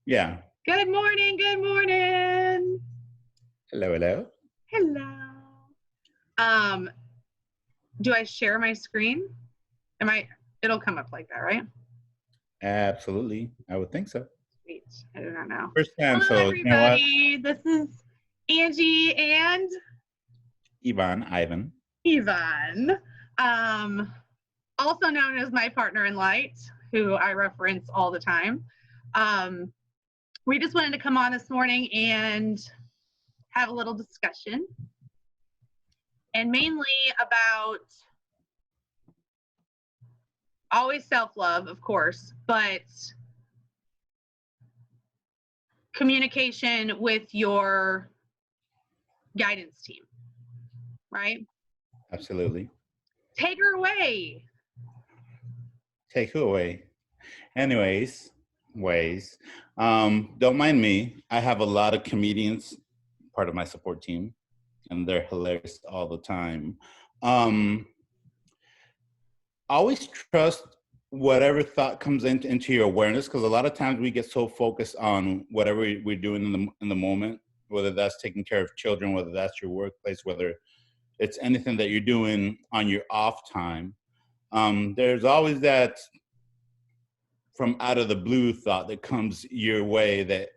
Yeah. Good morning. Good morning. Hello, hello. Hello. Um, do I share my screen? It'll come up like that, right? Absolutely. I would think so. Sweet. I do not know. First time, Hello, so you know what? everybody. This is Angie and Ivan. Yvonne. Um, also known as my partner in light, who I reference all the time. We just wanted to come on this morning and have a little discussion, and mainly about always self-love, of course, but communication with your guidance team, right? Absolutely. Take her away. Take who away? Anyways, ways. Don't mind me. I have a lot of comedians part of my support team, and they're hilarious all the time. Always trust whatever thought comes into your awareness, because a lot of times we get so focused on whatever we're doing in the moment, whether that's taking care of children, whether that's your workplace, whether it's anything that you're doing on your off time. There's always that from out of the blue thought that comes your way that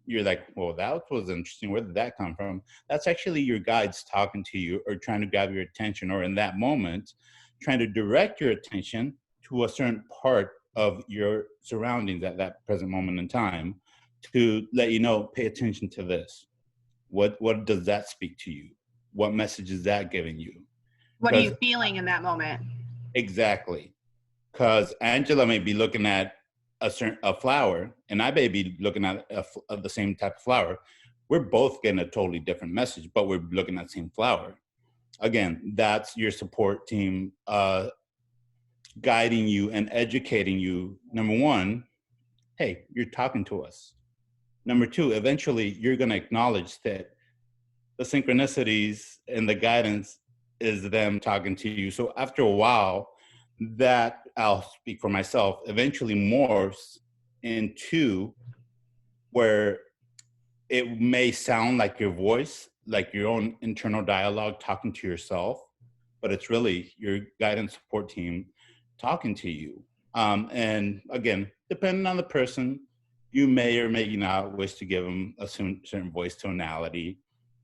you're like, well, that was interesting. Where did that come from? That's actually your guides talking to you or trying to grab your attention, or in that moment, trying to direct your attention to a certain part of your surroundings at that present moment in time to let you know, pay attention to this. What does that speak to you? What message is that giving you? What are you feeling in that moment? Exactly. Because Angela may be looking at a flower, and I may be looking at the same type of flower. We're both getting a totally different message, but we're looking at the same flower. Again, that's your support team guiding you and educating you. Number one, hey, you're talking to us. Number two, eventually you're going to acknowledge that the synchronicities and the guidance is them talking to you. So after a while, that, I'll speak for myself, eventually morphs into where it may sound like your voice, like your own internal dialogue talking to yourself, but it's really your guidance support team talking to you. And again, depending on the person, you may or may not wish to give them a certain voice tonality.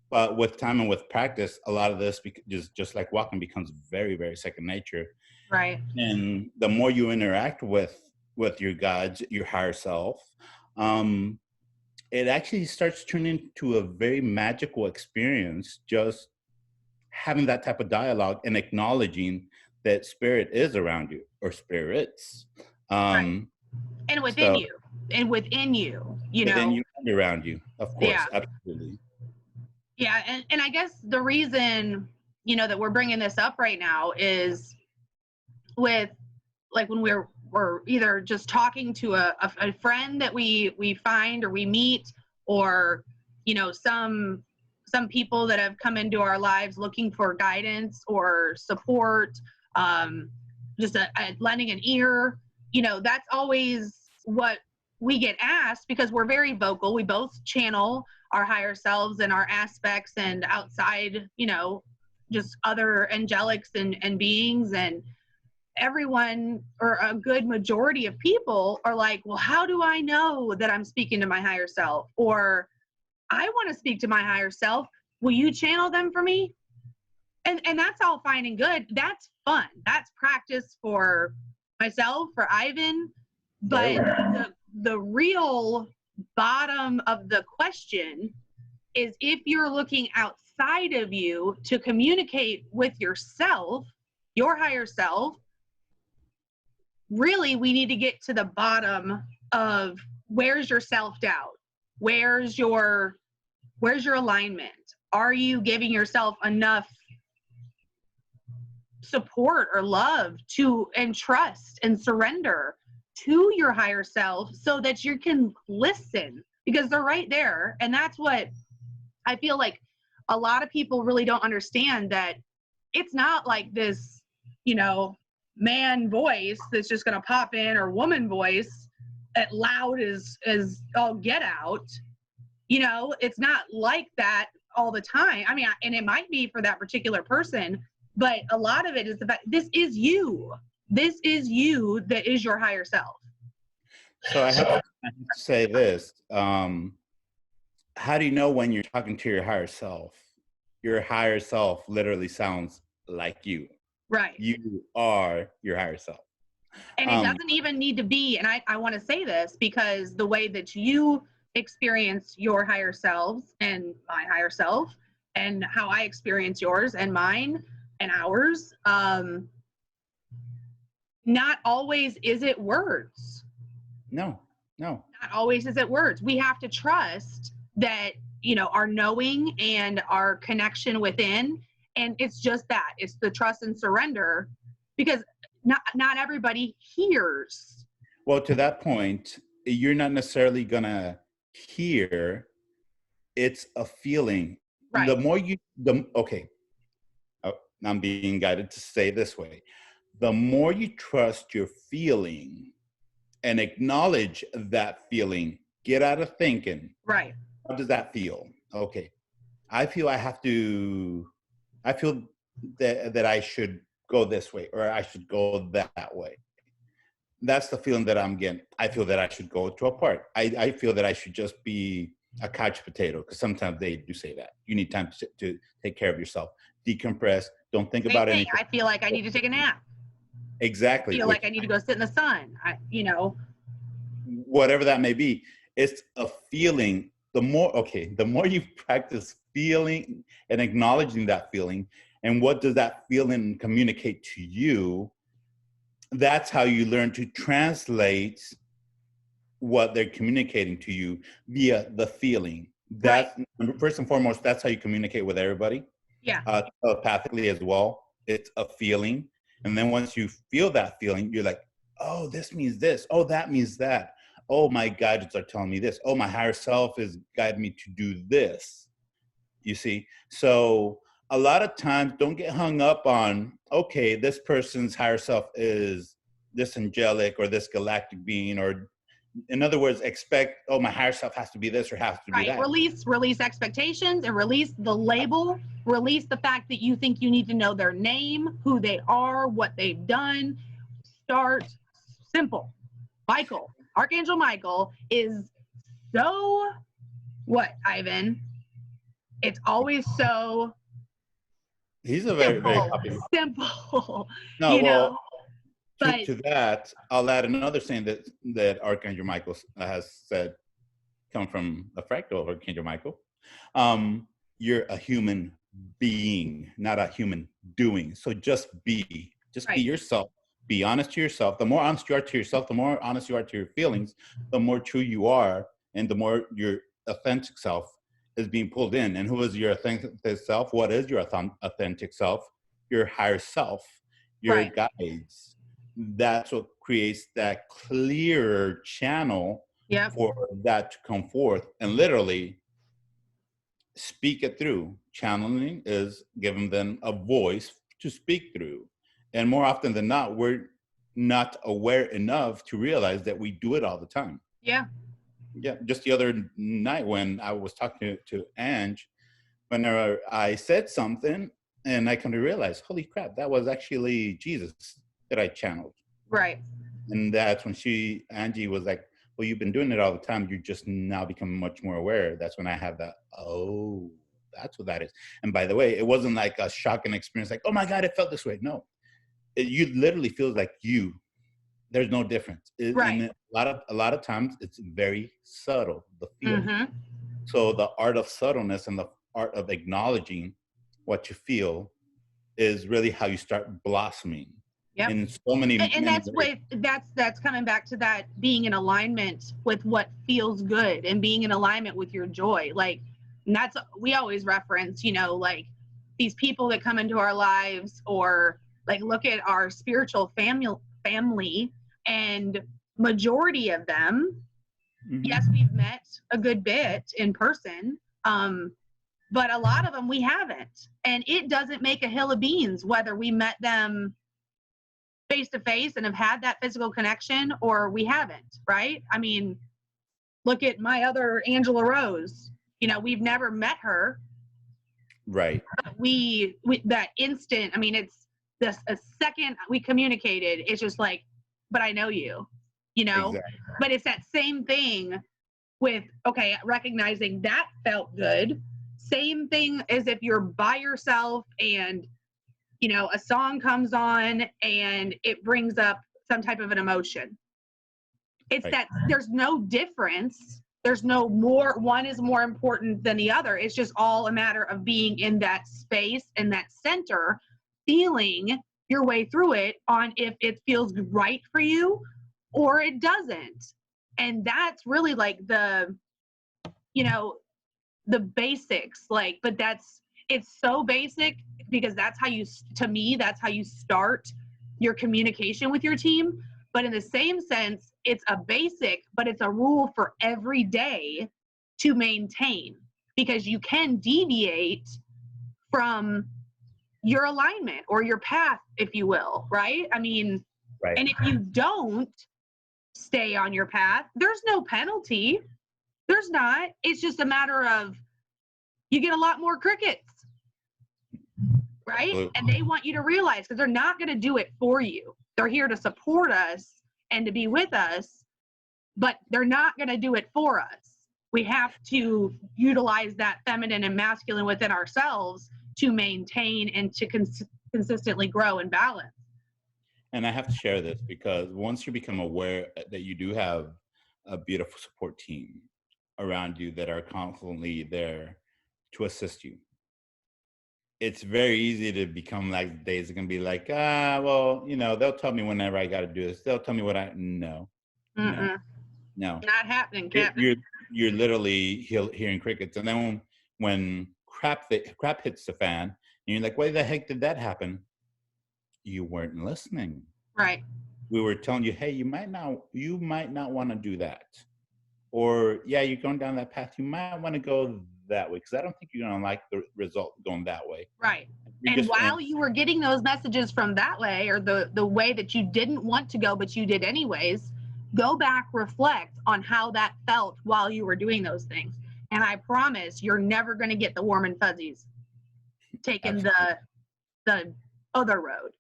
But with time and with practice, a lot of this, just like walking, becomes very, very second nature. Right. And the more you interact with your guides, your higher self, it actually starts turning into a very magical experience, just having that type of dialogue and acknowledging that spirit is around you, or spirits. Right. And within you. And within you, you know. Within you and around you, of course. Yeah. Absolutely. Yeah. And I guess the reason, that we're bringing this up right now is with, like, when we're either just talking to a friend that we find or we meet, or some people that have come into our lives looking for guidance or support, just lending an ear. That's always what we get asked, because we're very vocal. We both channel our higher selves and our aspects and outside, just other angelics and beings. And everyone, or a good majority of people, are like, well, how do I know that I'm speaking to my higher self? Or I want to speak to my higher self. Will you channel them for me? And that's all fine and good. That's fun. That's practice for myself, for Ivan. But the real bottom of the question is, if you're looking outside of you to communicate with yourself, your higher self, really, we need to get to the bottom of, where's your self-doubt? Where's your alignment? Are you giving yourself enough support or love and trust and surrender to your higher self, so that you can listen? Because they're right there. And that's what I feel like a lot of people really don't understand, that it's not like this, man voice that's just going to pop in, or woman voice. loud as all get out. You know, it's not like that all the time. I mean, and it might be for that particular person, but a lot of it is the fact this is you. This is you that is your higher self. So I have to say this. How do you know when you're talking to your higher self? Your higher self literally sounds like you. Right. You are your higher self. And it doesn't even need to be, and I want to say this because the way that you experience your higher selves and my higher self and how I experience yours and mine and ours, not always is it words. No. Not always is it words. We have to trust that, you know, our knowing and our connection within, and it's just that. It's the trust and surrender, because not everybody hears. Well, to that point, you're not necessarily gonna hear. It's a feeling. Right. I'm being guided to say this way. The more you trust your feeling and acknowledge that feeling, get out of thinking. Right. How does that feel? Okay. I feel that I should go this way or I should go that way. That's the feeling that I'm getting. I feel that I should go to a park. I feel that I should just be a couch potato, because sometimes they do say that. You need time to take care of yourself, decompress, don't think about anything. I feel like I need to take a nap. Exactly. I feel like I need to go sit in the sun. Whatever that may be, it's a feeling. The more you practice feeling and acknowledging that feeling, and what does that feeling communicate to you, that's how you learn to translate what they're communicating to you via the feeling. That's right. First and foremost, that's how you communicate with everybody. Yeah. Telepathically as well. It's a feeling. And then once you feel that feeling, you're like, oh, this means this. Oh, that means that. Oh, my guides are telling me this. Oh, my higher self is guiding me to do this. You see? So a lot of times, don't get hung up on, okay, this person's higher self is this angelic or this galactic being, or in other words, expect, oh, my higher self has to be this or has to be that. Release expectations and release the label. Release the fact that you think you need to know their name, who they are, what they've done. Start simple. Archangel Michael is so, what, Ivan? It's always so He's a very popular. Simple. No, to that, I'll add another saying that Archangel Michael has said, come from a fractal of Archangel Michael. You're a human being, not a human doing. So just be yourself. Be honest to yourself. The more honest you are to yourself, the more honest you are to your feelings, the more true you are, and the more your authentic self is being pulled in. And who is your authentic self? What is your authentic self? Your higher self, your guides. That's what creates that clearer channel for that to come forth and literally speak it through. Channeling is giving them a voice to speak through. And more often than not, we're not aware enough to realize that we do it all the time. Yeah. Yeah. Just the other night when I was talking to Ange, whenever I said something and I come to realize, holy crap, that was actually Jesus that I channeled. Right. And that's when Angie was like, well, you've been doing it all the time. You're just now becoming much more aware. That's when I have that, oh, that's what that is. And by the way, it wasn't like a shocking experience, like, oh my God, it felt this way. No, you literally feel like you. There's no difference. And a lot of times it's very subtle, the feeling. Mm-hmm. So the art of subtleness and the art of acknowledging what you feel is really how you start blossoming. Yep. In so many, and that's coming back to that being in alignment with what feels good and being in alignment with your joy. Like, and that's, we always reference, like these people that come into our lives, or like look at our spiritual family, and majority of them, mm-hmm. Yes, we've met a good bit in person, but a lot of them we haven't, and it doesn't make a hill of beans whether we met them face to face and have had that physical connection, or we haven't, right? I mean, look at my other Angela Rose. You know, we've never met her. Right. We that instant, I mean, it's this a second we communicated, it's just like, but I know you, you know? Exactly. But it's that same thing with, okay, recognizing that felt good. Same thing as if you're by yourself and, you know, a song comes on and it brings up some type of an emotion. It's Right. that there's no difference. There's no more, one is more important than the other. It's just all a matter of being in that space and that center, feeling your way through it on if it feels right for you or it doesn't. And that's really like the, you know, the basics, like, but it's so basic because that's how you, to me, that's how you start your communication with your team. But in the same sense, it's a basic, but it's a rule for every day to maintain, because you can deviate from your alignment or your path, if you will, right? I mean, Right. and if you don't stay on your path, there's no penalty. There's not. It's just a matter of you get a lot more crickets, right? Absolutely. And they want you to realize, because they're not going to do it for you. They're here to support us and to be with us, but they're not going to do it for us. We have to utilize that feminine and masculine within ourselves to maintain and to consistently grow and balance. And I have to share this because once you become aware that you do have a beautiful support team around you that are constantly there to assist you, it's very easy to become like days are going to be like, well, you know, they'll tell me whenever I got to do this. They'll tell me what no. Not happening, Captain. You're literally hearing crickets. And then when crap hits the fan, and you're like, why the heck did that happen? You weren't listening. Right. We were telling you, hey, you might not want to do that. Or, yeah, you're going down that path. You might want to go that way because I don't think you're going to like the result going that way. Right. And while you were getting those messages from that way, or the way that you didn't want to go, but you did anyways, go back, reflect on how that felt while you were doing those things. And I promise you're never going to get the warm and fuzzies taking the other road.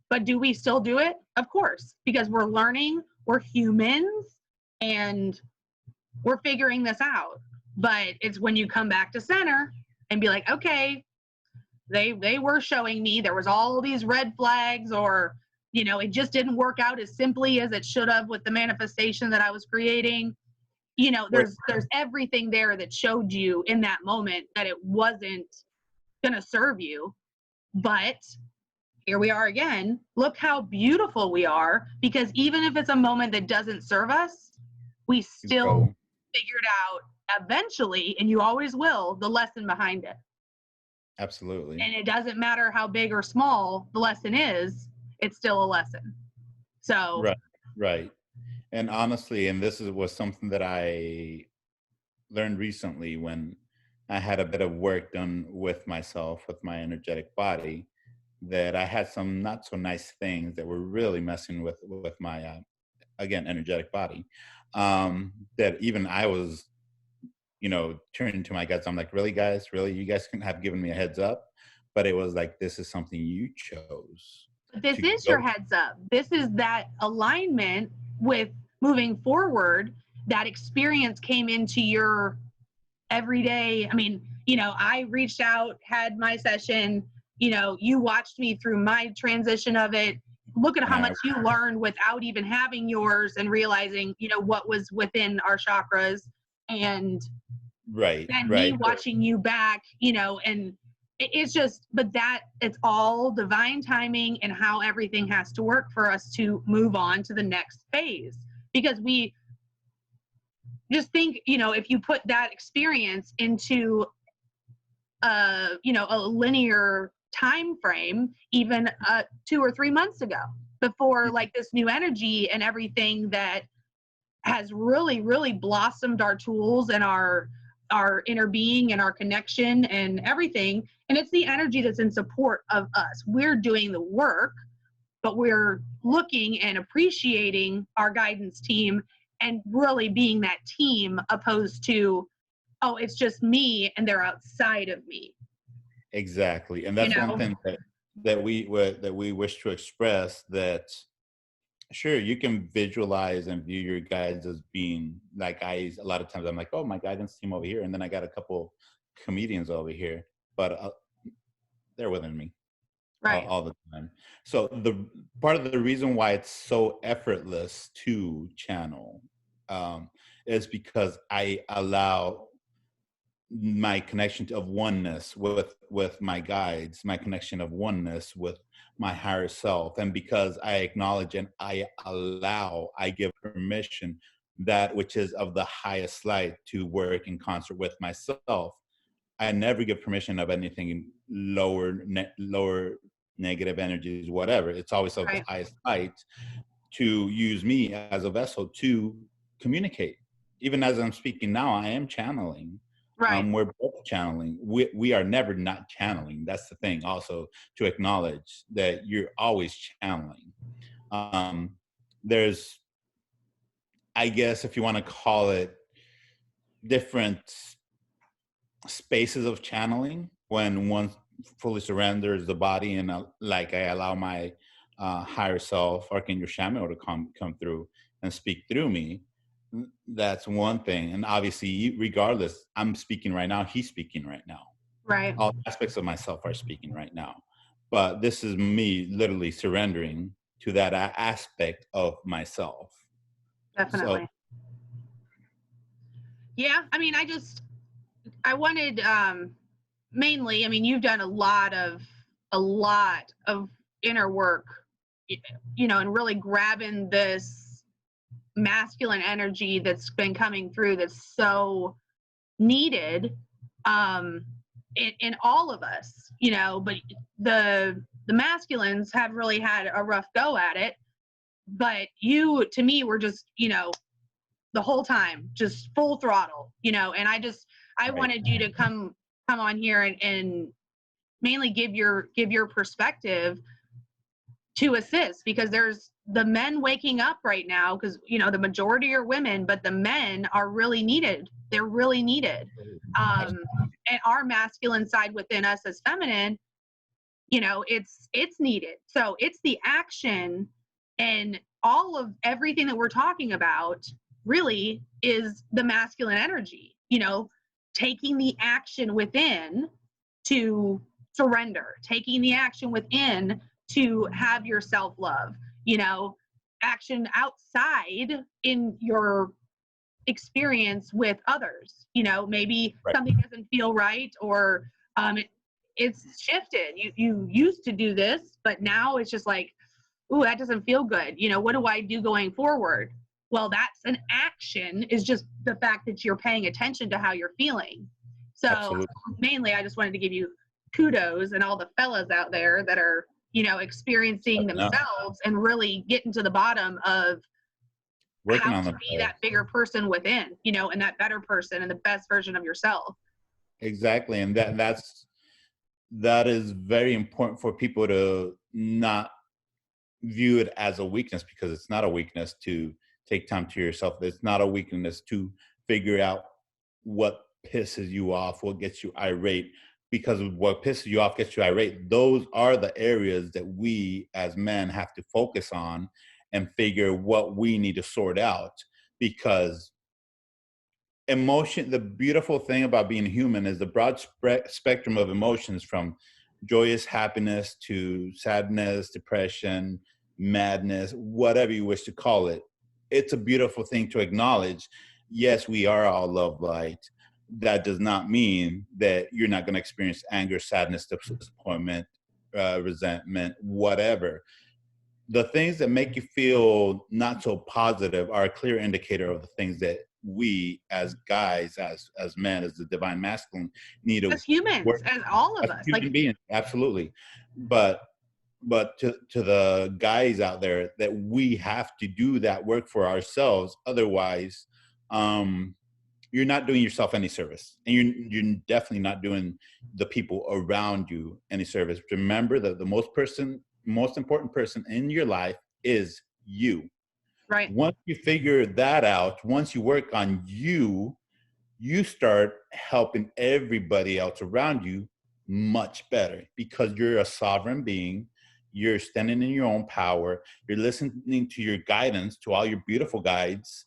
But do we still do it? Of course, because we're learning, we're humans, and we're figuring this out. But it's when you come back to center and be like, okay, they were showing me there was all these red flags, or, you know, it just didn't work out as simply as it should have with the manifestation that I was creating. You know, there's everything there that showed you in that moment that it wasn't going to serve you. But here we are again. Look how beautiful we are, because even if it's a moment that doesn't serve us, we still figured out eventually, and you always will, the lesson behind it. Absolutely. And it doesn't matter how big or small the lesson is, it's still a lesson. So right. And honestly, and this was something that I learned recently when I had a bit of work done with myself, with my energetic body, that I had some not so nice things that were really messing with my again energetic body, that even I was, you know, turning to my guts. I'm like, really, guys, really, you guys couldn't have given me a heads up. But it was like, this is something you chose. This is your heads up. This is that alignment with moving forward. That experience came into your everyday. I mean, you know, I reached out, had my session, you know, you watched me through my transition of it. Look at how much you learned without even having yours, and realizing, you know, what was within our chakras, and me watching you back, you know, and it's just, but that it's all divine timing and how everything has to work for us to move on to the next phase. Because we just think, you know, if you put that experience into you know, a linear time frame, even 2 or 3 months ago, before like this new energy and everything that has really, really blossomed our tools and our inner being and our connection and everything. And it's the energy that's in support of us. We're doing the work, but we're looking and appreciating our guidance team and really being that team, opposed to, oh, it's just me and they're outside of me. Exactly. And that's one thing that we wish to express, that sure, you can visualize and view your guides as being like, a lot of times I'm like, oh, my guidance team over here, and then I got a couple comedians over here, but they're within me Right. all the time. So the part of the reason why it's so effortless to channel, um, is because I allow my connection of oneness with my guides, my connection of oneness with my higher self, and because I acknowledge and I allow, I give permission, that which is of the highest light to work in concert with myself. I never give permission of anything lower negative energies, whatever. It's always of the Right. highest light to use me as a vessel to communicate. Even as I'm speaking now, I am channeling. Right. We're both channeling. We are never not channeling. That's the thing. Also, to acknowledge that you're always channeling. Um, there's, I guess, if you want to call it, different spaces of channeling. When one fully surrenders the body, and like I allow my higher self, Archangel Chamuel, to come through and speak through me. That's one thing. And obviously, regardless, I'm speaking right now. He's speaking right now. Right. All aspects of myself are speaking right now. But this is me literally surrendering to that aspect of myself. So Definitely. Yeah. I mean, I wanted, mainly, I mean, you've done a lot of inner work, and really grabbing this masculine energy that's been coming through, that's so needed, um in all of us, but the masculines have really had a rough go at it, but you, to me, were just, the whole time just full throttle, and I right, wanted you to come on here and mainly give your perspective to assist, because there's the men waking up right now, because the majority are women, but the men are really needed. They're really needed. And our masculine side within us as feminine, it's needed. So it's the action, and all of everything that we're talking about really is the masculine energy, taking the action within to surrender, taking the action within to have your self-love, action outside in your experience with others, maybe right. something doesn't feel right, or it's shifted. You used to do this, but now it's just like, ooh, that doesn't feel good. What do I do going forward? Well, that's an action, is just the fact that you're paying attention to how you're feeling. So Absolutely. mainly, I just wanted to give you kudos, and all the fellas out there that are, experiencing No, themselves and really getting to the bottom of how working on to be themselves. that bigger person within, and that better person and the best version of yourself. Exactly. And that is very important for people to not view it as a weakness, because it's not a weakness to take time to yourself. It's not a weakness to figure out what pisses you off, what gets you irate, because what pisses you off gets you irate. Those are the areas that we as men have to focus on and figure what we need to sort out, because emotion, the beautiful thing about being human is the broad spectrum of emotions, from joyous happiness to sadness, depression, madness, whatever you wish to call it. It's a beautiful thing to acknowledge. Yes, we are all love light. That does not mean that you're not going to experience anger, sadness, disappointment, resentment, whatever. The things that make you feel not so positive are a clear indicator of the things that we as guys, as men, as the divine masculine, need to As humans, work as all of as us, human like, beings. Absolutely. But to the guys out there, that we have to do that work for ourselves. Otherwise, um you're not doing yourself any service, and you're definitely not doing the people around you any service. Remember that the most most important person in your life is you. Right. Once you figure that out, once you work on you, you start helping everybody else around you much better because you're a sovereign being. You're standing in your own power. You're listening to your guidance, to all your beautiful guides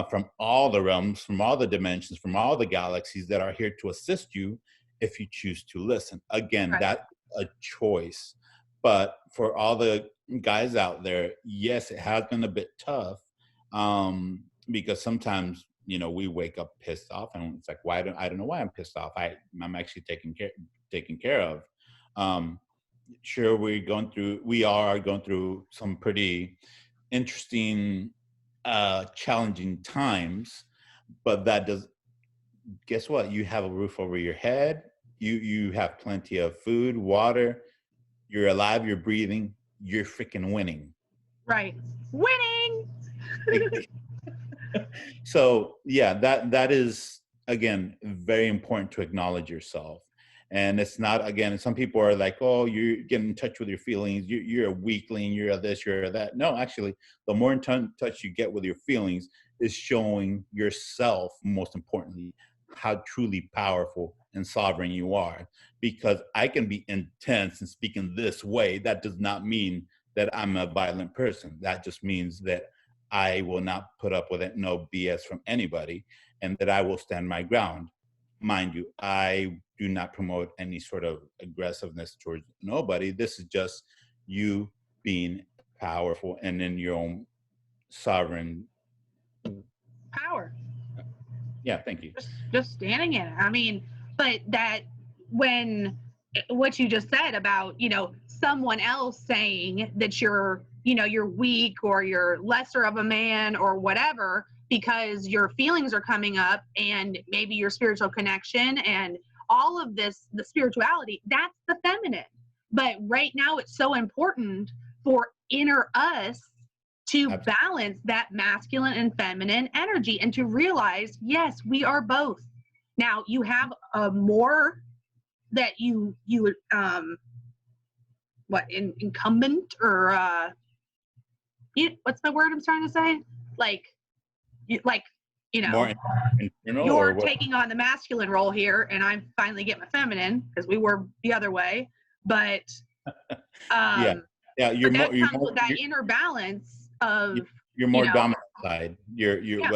from all the realms, from all the dimensions, from all the galaxies that are here to assist you if you choose to listen. Again, Right. that's a choice. But for all the guys out there, yes, it has been a bit tough because sometimes we wake up pissed off, and it's like, I don't know why I'm pissed off. I'm actually taken care of. Sure, we are going through some pretty interesting, challenging times, but that does. Guess what? You have a roof over your head. You have plenty of food, water. You're alive. You're breathing. You're freaking winning. Right. Winning. So yeah, that is, again, very important to acknowledge yourself. And it's not, again, some people are like, oh, you're getting in touch with your feelings, you're a weakling, you're a this, you're a that. No, actually, the more in touch you get with your feelings is showing yourself, most importantly, how truly powerful and sovereign you are. Because I can be intense and speak in this way, that does not mean that I'm a violent person. That just means that I will not put up with it, no BS from anybody, and that I will stand my ground. Mind you, I do not promote any sort of aggressiveness towards nobody. This is just you being powerful and in your own sovereign. Power. Yeah, thank you. Just standing in it. I mean, but that when what you just said about, someone else saying that you're weak or you're lesser of a man or whatever because your feelings are coming up and maybe your spiritual connection and all of this, the spirituality, that's the feminine. But right now it's so important for inner us to Absolutely. balance that masculine and feminine energy and to realize, yes, we are both. Now you have a more that you incumbent or what's the word I'm trying to say? Like like More internal or you're what? taking on the masculine role here, and I'm finally getting my feminine because we were the other way. But Yeah, yeah. but that comes with that inner balance of you're more dominant side. You're yeah.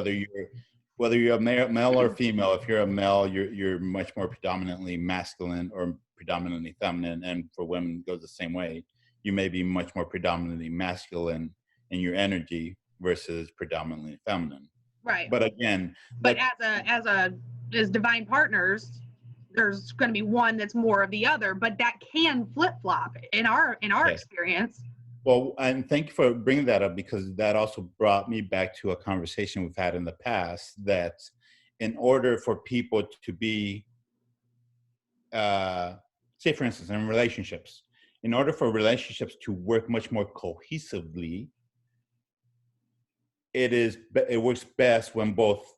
whether you're a male or female. If you're a male, you're much more predominantly masculine or predominantly feminine, and for women it goes the same way. You may be much more predominantly masculine in your energy versus predominantly feminine. Right. But again, but as divine partners, there's going to be one that's more of the other, but that can flip-flop in our yes. experience. Well, and thank you for bringing that up, because that also brought me back to a conversation we've had in the past, that in order for people to be, say for instance, in relationships, in order for relationships to work much more cohesively, it works best when both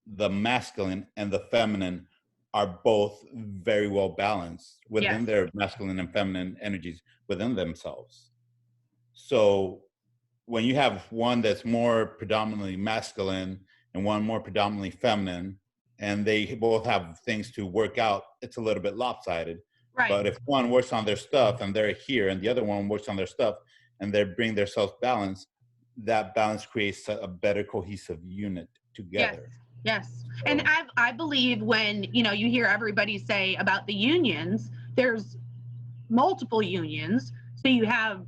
the masculine and the feminine are both very well balanced within their masculine and feminine energies within themselves. So when you have one that's more predominantly masculine and one more predominantly feminine, and they both have things to work out, it's a little bit lopsided. Right. But if one works on their stuff and they're here, and the other one works on their stuff and they bring their self balance, that balance creates a better cohesive unit together. Yes. So. And I believe when, you hear everybody say about the unions, there's multiple unions. So you have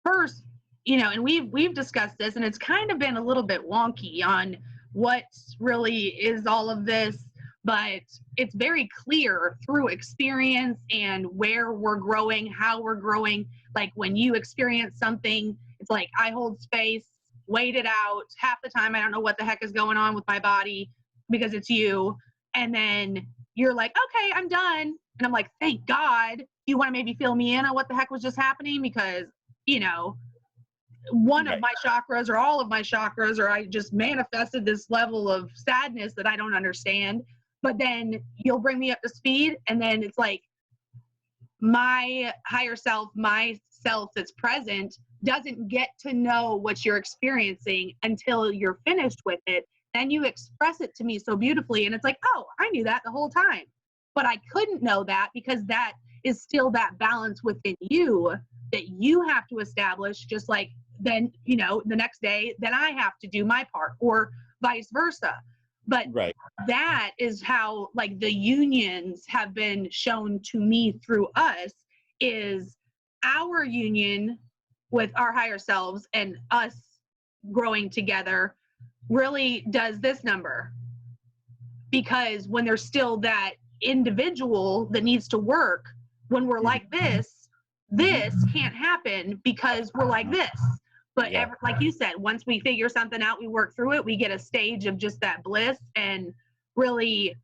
first, and we've discussed this, and it's kind of been a little bit wonky on what really is all of this, but it's very clear through experience and where we're growing, how we're growing. Like when you experience something, it's like I hold space, wait it out. Half the time I don't know what the heck is going on with my body because it's you. And then you're like, okay, I'm done. And I'm like, thank God. You want to maybe fill me in on what the heck was just happening? Because, one of my chakras or all of my chakras, or I just manifested this level of sadness that I don't understand. But then you'll bring me up to speed. And then it's like my higher self, my self that's present doesn't get to know what you're experiencing until you're finished with it. Then you express it to me so beautifully, and it's like, oh, I knew that the whole time, but I couldn't know that because that is still that balance within you that you have to establish, just like then, you know, the next day, then I have to do my part, or vice versa. But Right. that is how, like, the unions have been shown to me through us, is our union with our higher selves and us growing together really does this number. Because when there's still that individual that needs to work, when we're like this can't happen because we're like this. But Yeah. like you said, once we figure something out, we work through it, we get a stage of just that bliss and really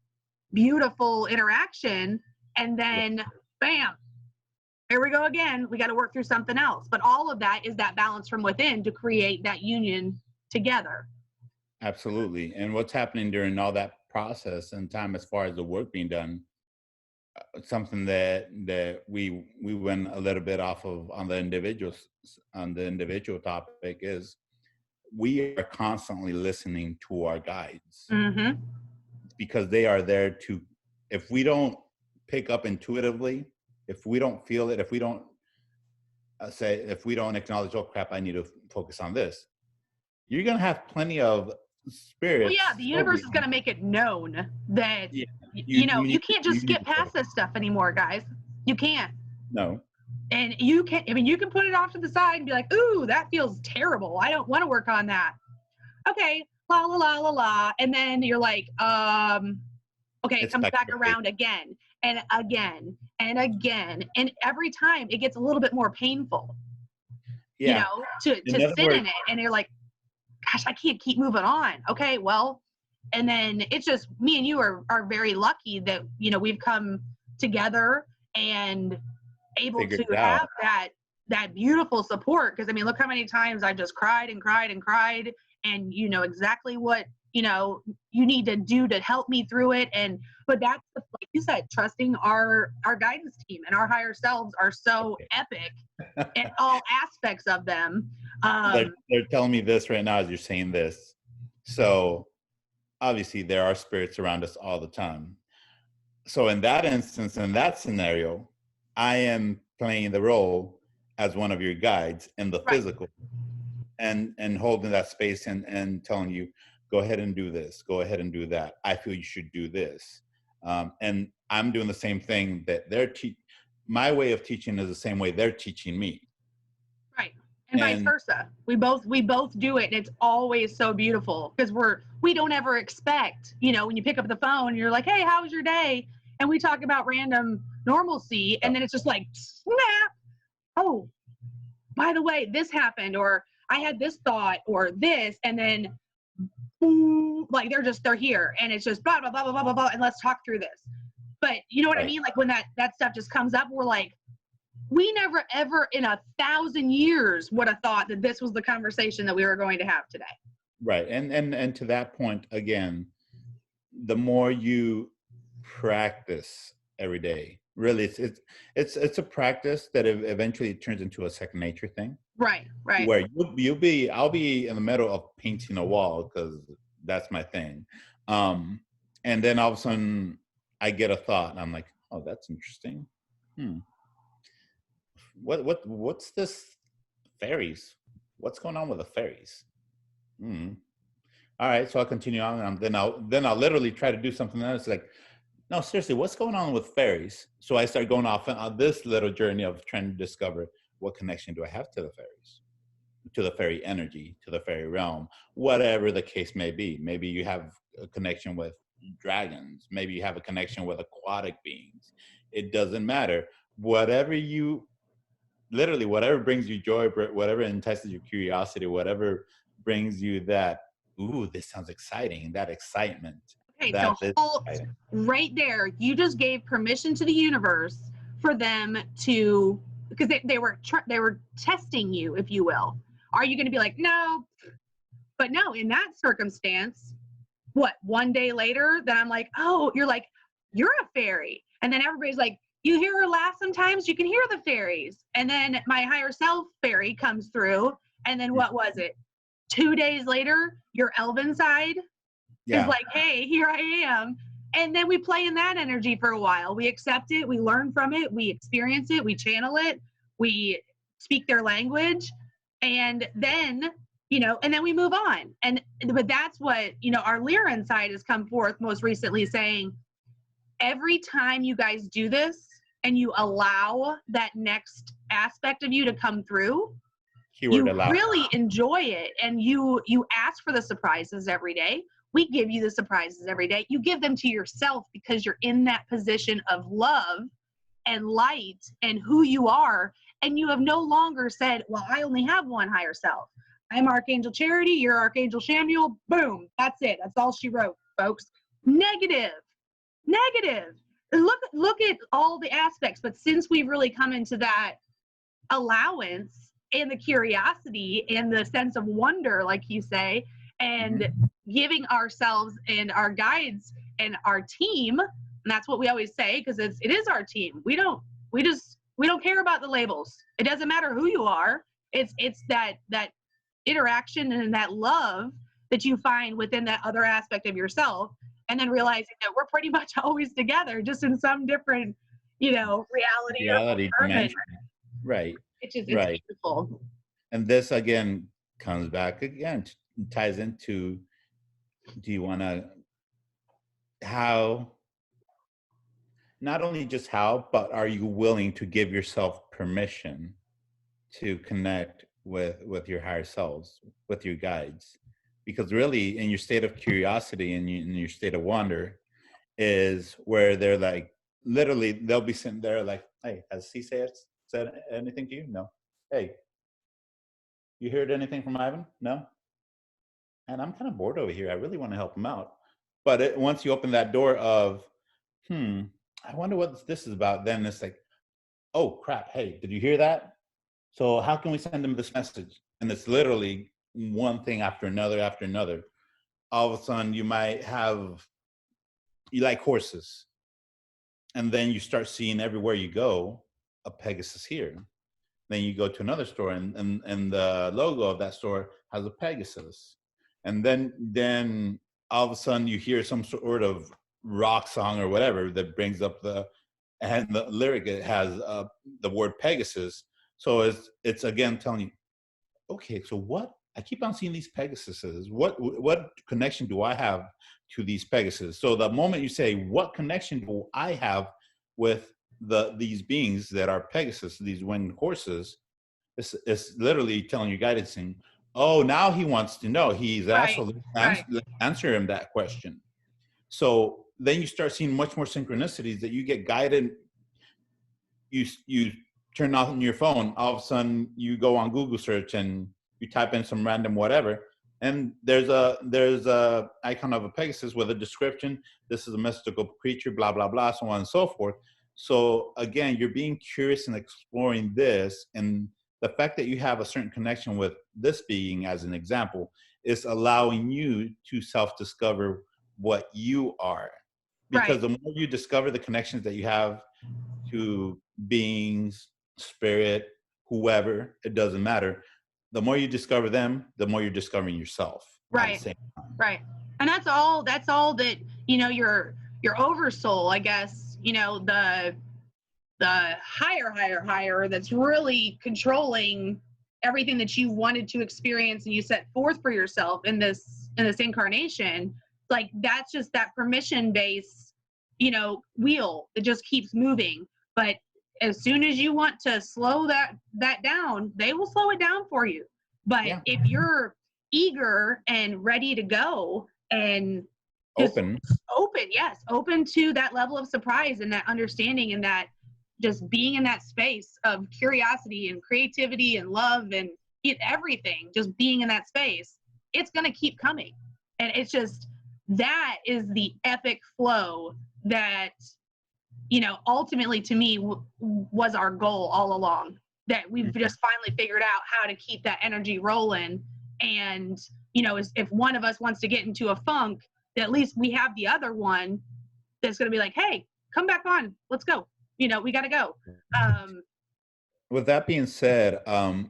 beautiful interaction. And then, bam, here we go again. We got to work through something else. But all of that is that balance from within to create that union together. Absolutely. And what's happening during all that process and time, as far as the work being done, something that we went a little bit off of on the individual topic, is we are constantly listening to our guides, Mm-hmm. because they are there to, if we don't pick up intuitively, if we don't feel it, if we don't if we don't acknowledge, oh crap, I need to focus on this, you're going to have plenty of Well, yeah, spirits. the universe is going to make it known that, Yeah, you know, you can't just you need skip to past focus. this stuff anymore, guys. You can't. No. And you can, I mean, you can put it off to the side and be like, ooh, that feels terrible. I don't want to work on that. Okay, la, la, la, la, la. And then you're like, okay, it It's comes back back to around again and again and again. And every time it gets a little bit more painful, you yeah. know, to In other sit words, in it. And you're like, gosh, I can't keep moving on. Okay, well, and then it's just, me and you are very lucky that, you know, we've come together and able figured to it out. have that beautiful support. Because I mean, look how many times I just cried and cried and cried, and you know exactly what, you know, you need to do to help me through it. And but that's, like you said, trusting our guidance team and our higher selves are so epic in all aspects of them. They're telling me this right now as you're saying this. So obviously there are spirits around us all the time. So in that instance, in that scenario, I am playing the role as one of your guides in the Right. physical, and holding that space and telling you, go ahead and do this, go ahead and do that. I feel you should do this. And I'm doing the same thing that my way of teaching is the same way they're teaching me. Right. And vice versa. We both do it, and it's always so beautiful because we don't ever expect, you know, when you pick up the phone, you're like, hey, how was your day? And we talk about random normalcy, and then it's just like, snap. Oh, by the way, this happened, or I had this thought, or this, and then boom, like they're here, and it's just blah blah blah blah blah blah, blah, and let's talk through this. But you know what I mean? Like when that stuff just comes up, we're like, we never ever in 1,000 years would have thought that this was the conversation that we were going to have today. Right. And to that point, again, the more you practice every day, really, it's a practice that eventually turns into a second nature thing. Right. Where I'll be in the middle of painting a wall because that's my thing. And then all of a sudden I get a thought and I'm like, oh, that's interesting. What's this fairies? What's going on with the fairies? All right, so I'll continue on, and then I'll literally try to do something else. Like, no, seriously, what's going on with fairies? So I start going off on this little journey of trying to discover, what connection do I have to the fairies, to the fairy energy, to the fairy realm, whatever the case may be. Maybe you have a connection with dragons. Maybe you have a connection with aquatic beings. It doesn't matter. Whatever brings you joy, whatever entices your curiosity, whatever brings you that, ooh, this sounds exciting, that excitement. Okay, so halt right there. You just gave permission to the universe for them to, because they were testing you, if you will. Are you going to be like, no? But no, in that circumstance, what, one day later, then I'm like, oh, you're like, you're a fairy. And then everybody's like, You hear her laugh sometimes, you can hear the fairies. And then my higher self fairy comes through. And then what was it? 2 days later, your elven side is like, hey, here I am. And then we play in that energy for a while. We accept it, we learn from it, we experience it, we channel it, we speak their language. And then, and then we move on. But that's what, our Lyran side has come forth most recently saying, every time you guys do this and you allow that next aspect of you to come through, you really enjoy it, and you ask for the surprises every day. We give you the surprises every day. You give them to yourself because you're in that position of love and light and who you are, and you have no longer said, well, I only have one higher self. I'm Archangel Charity, you're Archangel Chamuel. Boom, that's it. That's all she wrote, folks. Negative. Look at all the aspects, but since we've really come into that allowance and the curiosity and the sense of wonder, like you say, and giving ourselves and our guides and our team, and that's what we always say, because it is our team. We don't care about the labels. It doesn't matter who you are. It's that interaction and that love that you find within that other aspect of yourself, and then realizing that we're pretty much always together, just in some different, reality dimension. Right. It's beautiful. And this again comes back again, ties into, do you want to, how, not only just how, but are you willing to give yourself permission to connect with your higher selves, with your guides? Because really, in your state of curiosity and in your state of wonder is where they're like, literally, they'll be sitting there like, hey, has he said anything to you? No. Hey, you heard anything from Ivan? No. And I'm kind of bored over here. I really want to help him out. But once you open that door of, I wonder what this is about, then it's like, oh, crap. Hey, did you hear that? So how can we send them this message? And it's literally one thing after another after another. All of a sudden, you like horses. And then you start seeing everywhere you go, a Pegasus here. Then you go to another store and the logo of that store has a Pegasus. And then all of a sudden you hear some sort of rock song or whatever that brings up the lyric, it has the word Pegasus. So it's again telling you, okay, so what? I keep on seeing these Pegasuses. What connection do I have to these Pegasus? So the moment you say, what connection do I have with these beings that are Pegasus, these winged horses, it's literally telling your guidance saying, oh, now he wants to know. He's answer him that question. So then you start seeing much more synchronicities that you get guided. You turn on your phone, all of a sudden you go on Google search and you type in some random whatever, and there's a icon of a Pegasus with a description. This is a mystical creature, blah blah blah, so on and so forth. So again, you're being curious and exploring this, and the fact that you have a certain connection with this being, as an example, is allowing you to self-discover what you are. Because the more you discover the connections that you have to beings, spirit, whoever, it doesn't matter. The more you discover them, the more you're discovering yourself. Right. And that's all that, your oversoul, I guess, the higher that's really controlling everything that you wanted to experience and you set forth for yourself in this incarnation. Like, that's just that permission based, wheel that just keeps moving. But as soon as you want to slow that down, they will slow it down for you. But if you're eager and ready to go and open to that level of surprise and that understanding and that just being in that space of curiosity and creativity and love and everything, just being in that space, it's going to keep coming. And it's just, that is the epic flow that, ultimately to me was our goal all along, that we've just finally figured out how to keep that energy rolling. And, if one of us wants to get into a funk, at least we have the other one that's going to be like, hey, come back on, let's go. we got to go. With that being said,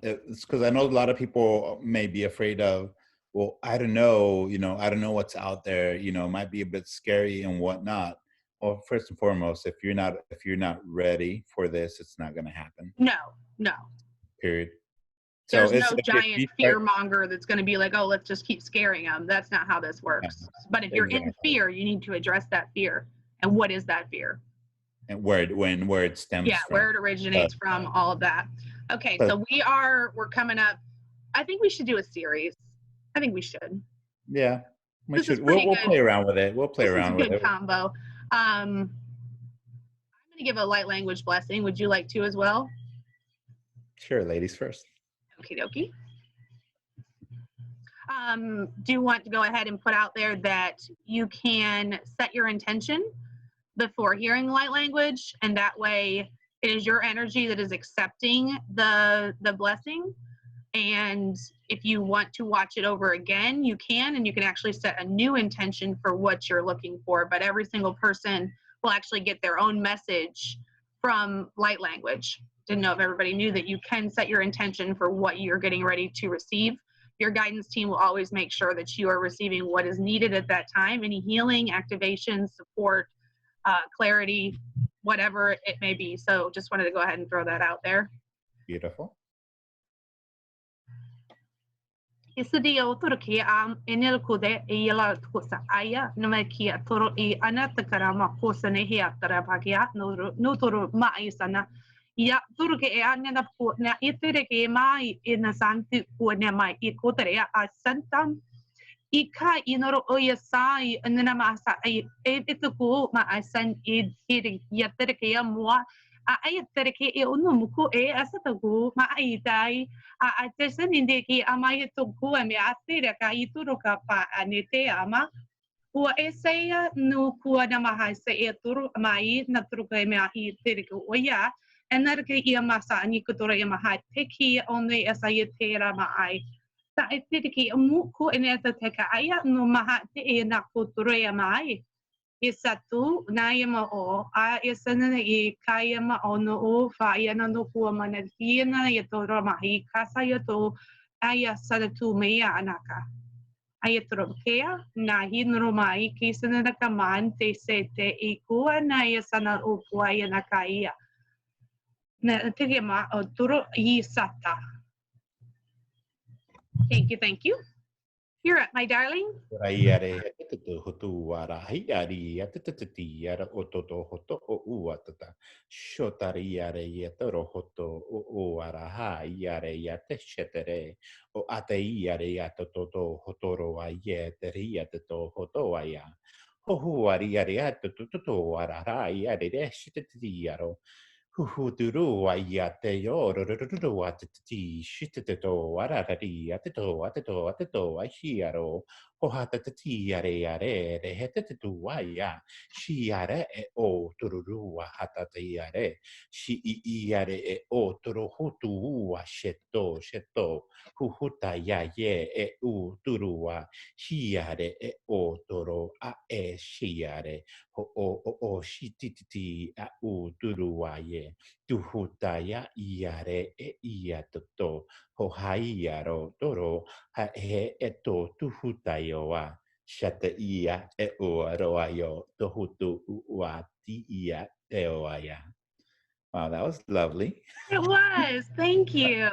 it's because I know a lot of people may be afraid of, well, I don't know, I don't know what's out there, it might be a bit scary and whatnot. Well, first and foremost, if you're not ready for this, it's not going to happen. No. Period. So There's it's no if giant you fear monger that's going to be like, oh, let's just keep scaring them. That's not how this works. But if you're in exactly. fear, you need to address that fear. And what is that fear? And where it stems from. Where it originates from, all of that. Okay, so we're coming up. I think we should do a series. I think we should. Yeah, we should. Is We'll pretty good. play around with it. We'll play This around is a with good it. combo. I'm going to give a light language blessing. Would you like to as well? Sure, ladies first. Okie dokie. Do you want to go ahead and put out there that you can set your intention before hearing light language, and that way it is your energy that is accepting the blessing. And if you want to watch it over again, you can, and you can actually set a new intention for what you're looking for. But every single person will actually get their own message from light language. Didn't know if everybody knew that you can set your intention for what you're getting ready to receive. Your guidance team will always make sure that you are receiving what is needed at that time, any healing, activation, support, clarity, whatever it may be. So just wanted to go ahead and throw that out there. Beautiful. Isidio turki enel kude ela tusa aya namakia toro anatakarama kosane hiatara bagia no toro maisana ya turki anena na itere mai inasanti kuone mai ikotere asantam ika inoro oyasai anena masa ituku ma asan id yatere ya mua ay terke e unu muku asatagu ma ai dai a tesan indiki ama itugu me atira ka ituro ka pa anete ama ua eseia no kua na maha se e turu mai na turu ka me ai tirku oya enerke ia masa ani kutora ia maha teki only esa ia tera mai ta tirki muku ene ta teka aya no maha te e na kutora ia mai Isatu na yama o a isana I kaya ma ono o fa yana no kua mana hina ya to ramahi kasa ya to aya sada tu mea anaka. Aya toro kea na hinro mai kisana na kaman te se te I kua na ya sana o kua ya na kaia. Na tege ma o toro I sata. Thank you. You're up, my darling. Raiare te hotu ara hiari atititi ara ototo hoto o uatata. Shotariare yetoro hoto o ara ha iare yate shetere o ate iare yatoto hotoro aye teria to hoto aya. Hohu ariare atoto ara ha iare shititiaro. Huhuduru ayate yororuru atiti shitito arari ateto ahiaro hohatatati are rehetetu aya shiare e o tururu hatati are shi iare e o turuhutu sheto huhuta ya ye e u turua shiare e o toro a e shiare o shititi a u turua ye tuhutaya iare e iatoto ho haiaro toro ha he eto tuhutayoa shata ia e oaroayo tohutu uati ia teoaya. Wow, that was lovely. It was. Thank you.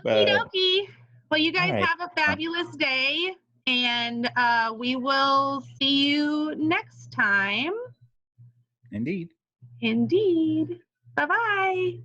Okie dokie. Well, you guys have a fabulous day, and we will see you next time. Indeed. Indeed. Bye-bye.